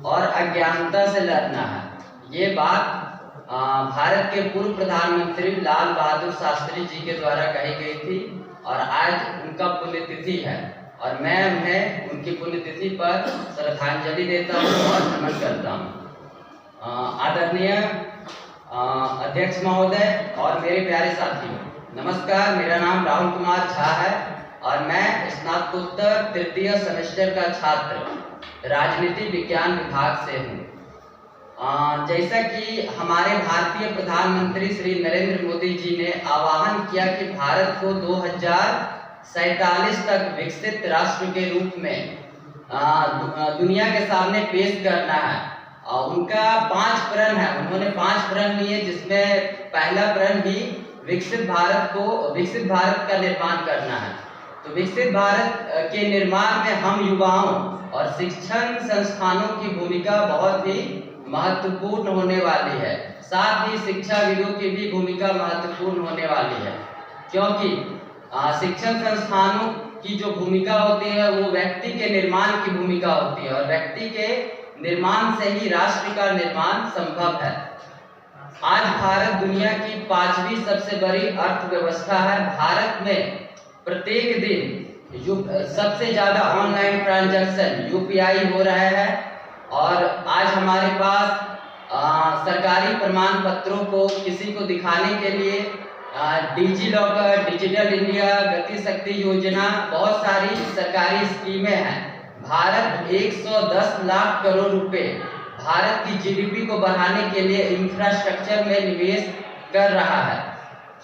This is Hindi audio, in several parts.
और अज्ञानता से लड़ना है। ये बात भारत के पूर्व प्रधानमंत्री लाल बहादुर शास्त्री जी के द्वारा कही गई थी और आज उनका पुण्यतिथि है और मैं उन्हें उनकी पुण्यतिथि पर श्रद्धांजलि देता हूँ और नमन करता हूँ। आदरणीय अध्यक्ष महोदय और मेरे प्यारे साथियों, नमस्कार। मेरा नाम राहुल कुमार झा है और मैं स्नातकोत्तर तृतीय सेमेस्टर का छात्र राजनीति विज्ञान विभाग से हूँ। जैसा कि हमारे भारतीय प्रधानमंत्री श्री नरेंद्र मोदी जी ने आह्वान किया कि भारत को 2047 तक विकसित राष्ट्र के रूप में दुनिया के सामने पेश करना है। उनका 5 प्रण है, उन्होंने 5 प्रण लिए, जिसमें पहला प्रण ही विकसित भारत का निर्माण करना है। तो विकसित भारत के निर्माण में हम युवाओं और शिक्षण संस्थानों की भूमिका बहुत ही महत्वपूर्ण होने वाली है। साथ ही शिक्षाविदों की भी भूमिका महत्वपूर्ण होने वाली है, क्योंकि शिक्षण संस्थानों की जो भूमिका होती है वो व्यक्ति के निर्माण की भूमिका होती है और व्यक्ति के निर्माण से ही राष्ट्र का निर्माण संभव है। आज भारत दुनिया की 5वीं सबसे बड़ी अर्थव्यवस्था है। भारत में प्रत्येक दिन सबसे ज्यादा ऑनलाइन ट्रांजैक्शन यूपीआई हो रहा है और आज हमारे पास सरकारी प्रमाण पत्रों को किसी को दिखाने के लिए डिजी लॉकर, डिजिटल इंडिया, गति शक्ति योजना, बहुत सारी सरकारी स्कीमें हैं। भारत 110 लाख करोड़ रुपए भारत की जीडीपी को बढ़ाने के लिए इंफ्रास्ट्रक्चर में निवेश कर रहा है।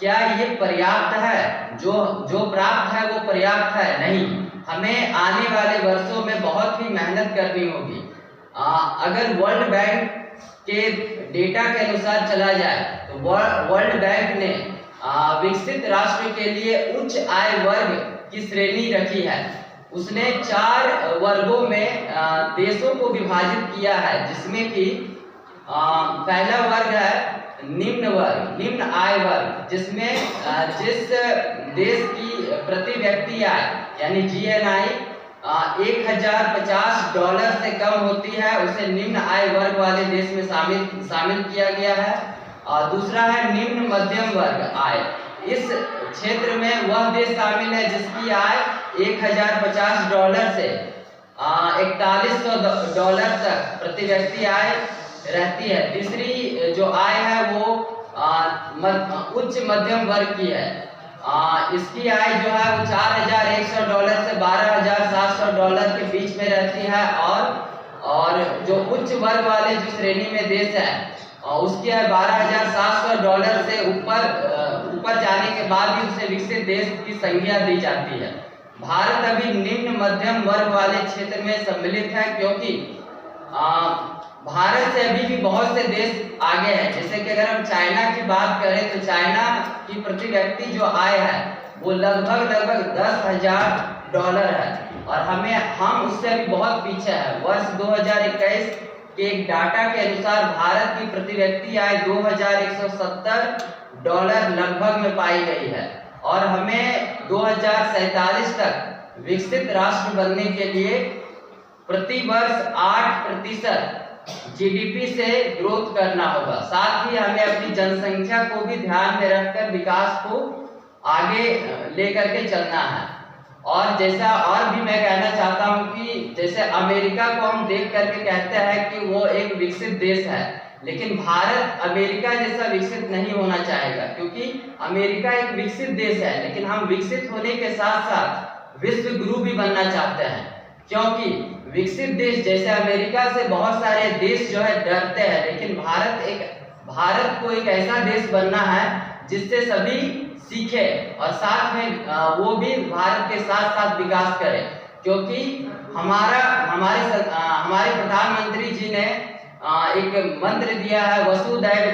क्या ये पर्याप्त है? जो प्राप्त है वो पर्याप्त है? नहीं, हमें आने वाले वर्षों में बहुत ही मेहनत करनी होगी। अगर वर्ल्ड बैंक के डेटा के अनुसार चला जाए तो वर्ल्ड बैंक ने विकसित राष्ट्र के लिए उच्च आय वर्ग की श्रेणी रखी है। उसने 4 वर्गों में देशों को विभाजित किया है, जिसमें कि पहला वर्ग है निम्न आय वर्ग, जिसमें जिस देश की प्रति व्यक्ति आय यानी जीएनआई $1050 से कम होती है उसे निम्न आय वर्ग वाले देश में शामिल किया गया है। और दूसरा है निम्न मध्यम वर्ग आय। इस क्षेत्र में वह देश शामिल है जिसकी आय $1050 से $4100 तक प्रति व्यक्ति आय रहती है। तीसरी जो आय है वो उच्च मध्यम वर्ग की है। इसकी आय जो है वो $4100 से $12700 के बीच में रहती है और जो उच्च वर्ग वाले जो श्रेणी में देश है उसकी आय $12700 से ऊपर जाने के बाद ही उसे विकसित देश की संज्ञा दी जाती है। भारत अभी निम्न मध्यम वर्ग वाले क्षेत्र में सम्मिलित है, क्योंकि भारत से अभी भी बहुत से देश आगे हैं। जैसे कि अगर हम चाइना की बात करें तो चाइना की प्रति व्यक्ति जो आय है वो लगभग $10,000 है और हम उससे अभी बहुत पीछे हैं। वर्ष 2021 के एक डाटा के अनुसार भारत की प्रति व्यक्ति आय $2170 लगभग में पाई गई है और हमें 2047 तक विकसित राष्ट्र बनने के लिए प्रति वर्ष 8% जीडीपी से ग्रोथ करना होगा। साथ ही हमें अपनी जनसंख्या को भी ध्यान में रखकर विकास को आगे लेकर के चलना है। और जैसा और भी मैं कहना चाहता हूं कि जैसे अमेरिका को हम देख करके कहते हैं कि वो एक विकसित देश है, लेकिन भारत अमेरिका जैसा विकसित नहीं होना चाहेगा, क्योंकि अमेरिका एक विकसित देश है, लेकिन हम विकसित होने के साथ साथ विश्व गुरु भी बनना चाहते हैं। क्योंकि विकसित देश जैसे अमेरिका से बहुत सारे देश जो है डरते हैं, लेकिन भारत को एक ऐसा देश बनना है जिससे सभी सीखे और साथ में वो भी भारत के साथ साथ विकास करे। क्योंकि हमारे प्रधानमंत्री जी ने एक मंत्र दिया है, वसुधैव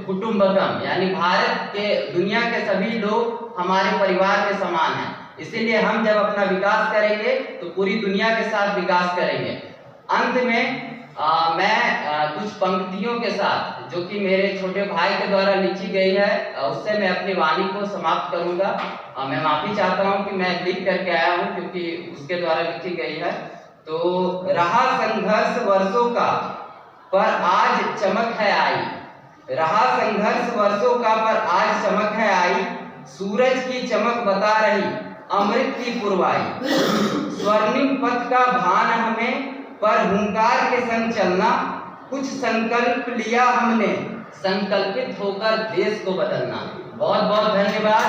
कुटुंबकम, यानी भारत के दुनिया के सभी लोग हमारे परिवार के समान हैं। इसीलिए हम जब अपना विकास करेंगे तो पूरी दुनिया के साथ विकास करेंगे। अंत में मैं कुछ पंक्तियों के साथ जो कि मेरे छोटे भाई के द्वारा लिखी गई है, उससे मैं अपनी वाणी को समाप्त करूंगा। मैं माफी चाहता हूं कि मैं लिख करके आया हूं क्योंकि उसके द्वारा लिखी गई है। तो रहा संघर्ष वर्षों का पर आज चमक है आई, रहा संघर्ष वर्षों का पर आज चमक है आई, सूरज की चमक बता रही अमृत की पुरवाई, स्वर्णिम पथ का भान हमें पर हुंकार के संग चलना, कुछ संकल्प लिया हमने संकल्पित होकर देश को बदलना। बहुत बहुत धन्यवाद।